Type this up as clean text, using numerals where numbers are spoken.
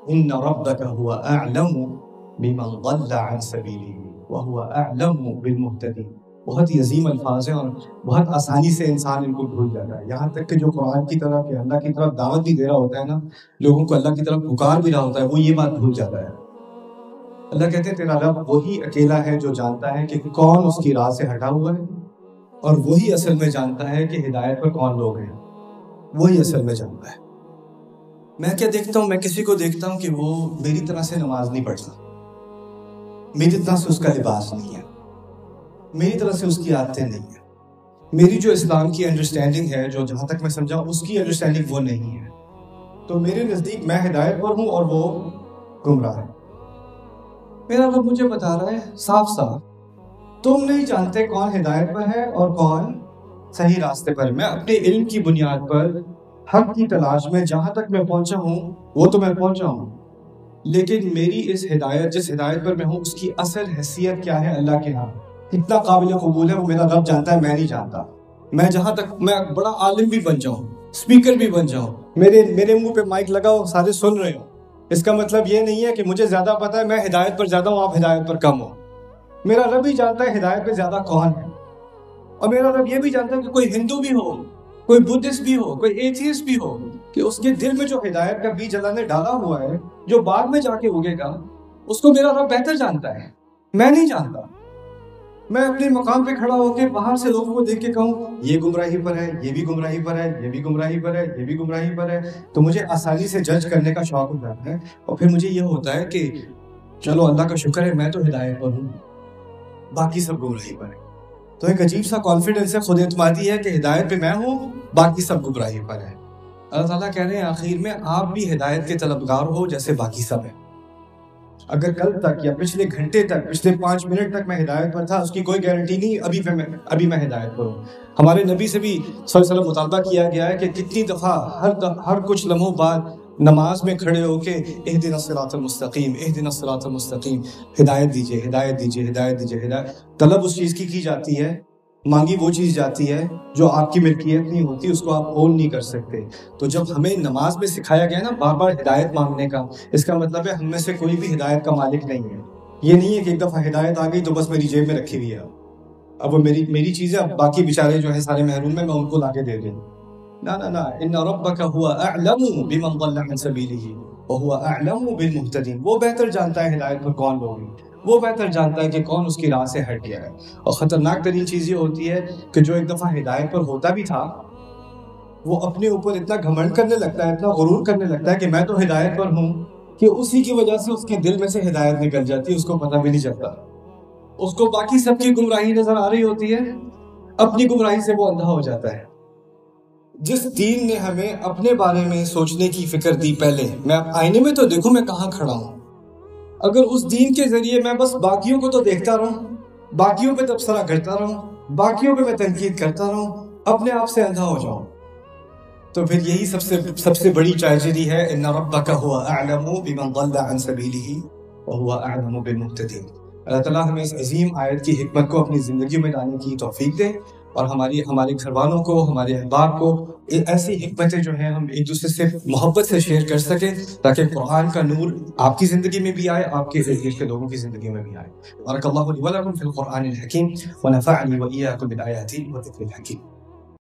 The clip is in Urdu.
ان ربک هو اعلم بمن ضل عن سبیلہ وهو اعلم بالمہتدین. بہت ہی عظیم الفاظ ہیں اور بہت آسانی سے انسان ان کو بھول جاتا ہے. یہاں تک کہ جو قرآن کی طرف کہ اللہ کی طرف دعوت بھی دے رہا ہوتا ہے نا، لوگوں کو اللہ کی طرف پکار بھی رہا ہوتا ہے، وہ یہ بات بھول جاتا ہے. اللہ کہتے ہیں تیرا رب وہی اکیلا ہے جو جانتا ہے کہ کون اس کی راہ سے ہٹا ہوا ہے، اور وہی اصل میں جانتا ہے کہ ہدایت پر کون لوگ ہیں. وہی اصل میں جانتا ہے. میں کیا دیکھتا ہوں، میں کسی کو دیکھتا ہوں کہ وہ میری طرح سے نماز نہیں پڑھتا، میری طرح سے اس کا لباس نہیں ہے، میری طرح سے اس کی عادتیں نہیں ہیں، میری جو اسلام کی انڈرسٹینڈنگ ہے، جو جہاں تک میں سمجھا اس کی انڈرسٹینڈنگ وہ نہیں ہے. تو میرے نزدیک میں ہدایت پر ہوں اور وہ گمراہ ہے. میرا رب مجھے بتا رہا ہے صاف صاف، تم نہیں جانتے کون ہدایت پر ہے اور کون صحیح راستے پر. میں اپنے علم کی بنیاد پر حق کی تلاش میں جہاں تک میں پہنچا ہوں وہ تو میں پہنچا ہوں، لیکن میری اس ہدایت، جس ہدایت پر میں ہوں، اس کی اصل حیثیت کیا ہے اللہ کے ہاں، کتنا قابل قبول ہے، وہ میرا رب جانتا ہے، میں نہیں جانتا. میں جہاں تک میں بڑا عالم بھی بن جاؤں، اسپیکر بھی بن جاؤں، میرے منہ پہ مائک لگاؤ، سارے سن رہے ہوں، اس کا مطلب یہ نہیں ہے کہ مجھے زیادہ پتہ ہے، میں ہدایت پر زیادہ ہوں، آپ ہدایت پر کم ہو. میرا رب ہی جانتا ہے ہدایت پہ زیادہ کون ہے. اور میرا رب یہ بھی جانتا ہے کہ کوئی ہندو بھی ہو، کوئی بدھسٹ بھی ہو، کوئی ایتھیسٹ بھی ہو، کہ اس کے دل میں جو ہدایت کا بیج اللہ نے ڈالا ہوا ہے، جو بعد میں جا کے اگے گا، اس کو میرا رب بہتر جانتا ہے، میں نہیں جانتا. میں اپنے مقام پہ کھڑا ہو کے باہر سے لوگوں کو دیکھ کے کہوں یہ گمراہی پر ہے، یہ بھی گمراہی پر ہے، یہ بھی گمراہی پر ہے، یہ بھی گمراہی پر ہے، تو مجھے آسانی سے جج کرنے کا شوق ہو جاتا ہے. اور پھر مجھے یہ ہوتا ہے کہ چلو اللہ کا شکر ہے میں تو ہدایت پر ہوں، باقی سب گمراہی پر ہے. تو ایک عجیب سا کانفیڈنس ہے، خود اعتمادی ہے کہ ہدایت پہ میں ہوں، باقی سب گمراہی پر ہے. اللہ تعالیٰ کہہ رہے ہیں آخر میں آپ بھی ہدایت کے طلبگار ہو جیسے باقی سب ہیں. اگر کل تک یا پچھلے گھنٹے تک، پچھلے 5 منٹ تک میں ہدایت پر تھا، اس کی کوئی گارنٹی نہیں ابھی میں ہدایت پر ہوں. ہمارے نبی سے بھی صلی اللہ علیہ وسلم مطالبہ کیا گیا ہے کہ کتنی دفعہ ہر کچھ لمحوں بعد نماز میں کھڑے ہو کے اہدنا الصراط المستقیم، اہدنا الصراط المستقیم، ہدایت دیجیے، ہدایت دیجیے، ہدایت دیجیے. ہدایت طلب اس چیز کی جاتی ہے، مانگی وہ چیز جاتی ہے جو آپ کی ملکیت نہیں ہوتی، اس کو آپ اون نہیں کر سکتے. تو جب ہمیں نماز میں سکھایا گیا نا بار بار ہدایت مانگنے کا، اس کا مطلب ہے ہم میں سے کوئی بھی ہدایت کا مالک نہیں ہے. یہ نہیں ہے کہ ایک دفعہ ہدایت آ گئی تو بس میری جیب میں رکھی ہوئی ہے، اب وہ میری چیزیں، اب باقی بیچارے جو ہیں سارے محروم ہیں، میں ان کو لا کے دے دوں. نا نا نا، ان ربک هو اعلم بمن ضل عن سبیلہ وهو اعلم بالمہتدین. وہ بہتر جانتا ہے ہدایت پر کون لوگ ہیں، وہ بہتر جانتا ہے کہ کون اس کی راہ سے ہٹ گیا ہے. اور خطرناک ترین چیز یہ ہوتی ہے کہ جو ایک دفعہ ہدایت پر ہوتا بھی تھا، وہ اپنے اوپر اتنا گھمنڈ کرنے لگتا ہے، اتنا غرور کرنے لگتا ہے کہ میں تو ہدایت پر ہوں، کہ اسی کی وجہ سے اس کے دل میں سے ہدایت نکل جاتی ہے، اس کو پتہ بھی نہیں چلتا. اس کو باقی سب کی گمراہی نظر آ رہی ہوتی ہے، اپنی گمراہی سے وہ اندھا ہو جاتا ہے. جس دین نے ہمیں اپنے بارے میں سوچنے کی فکر دی، پہلے میں آئینے میں تو دیکھوں میں کہاں کھڑا ہوں. اگر اس دین کے ذریعے میں بس باقیوں کو تو دیکھتا رہوں، باقیوں پہ تبصرہ کرتا رہوں، باقیوں پہ میں تنقید کرتا رہوں، اپنے آپ سے اندھا ہو جاؤں، تو پھر یہی سب سے بڑی ٹریجڈی ہے. ان ربک هو اعلم بمن ضل عن سبیلہ وهو اعلم بالمہتدین. اللہ تعالیٰ ہمیں اس عظیم آیت کی حکمت کو اپنی زندگی میں لانے کی توفیق دے، اور ہمارے گھر والوں کو، ہمارے احباب کو ایسی حکمتیں جو ہیں ہم ایک دوسرے سے محبت سے شیئر کر سکیں، تاکہ قرآن کا نور آپ کی زندگی میں بھی آئے، آپ کے ارد کے لوگوں کی زندگی میں بھی آئے. بارک اللہ لی ولکم فی القرآن الحکیم ونفعنی وإیاکم بالآیات والذکر الحکیم.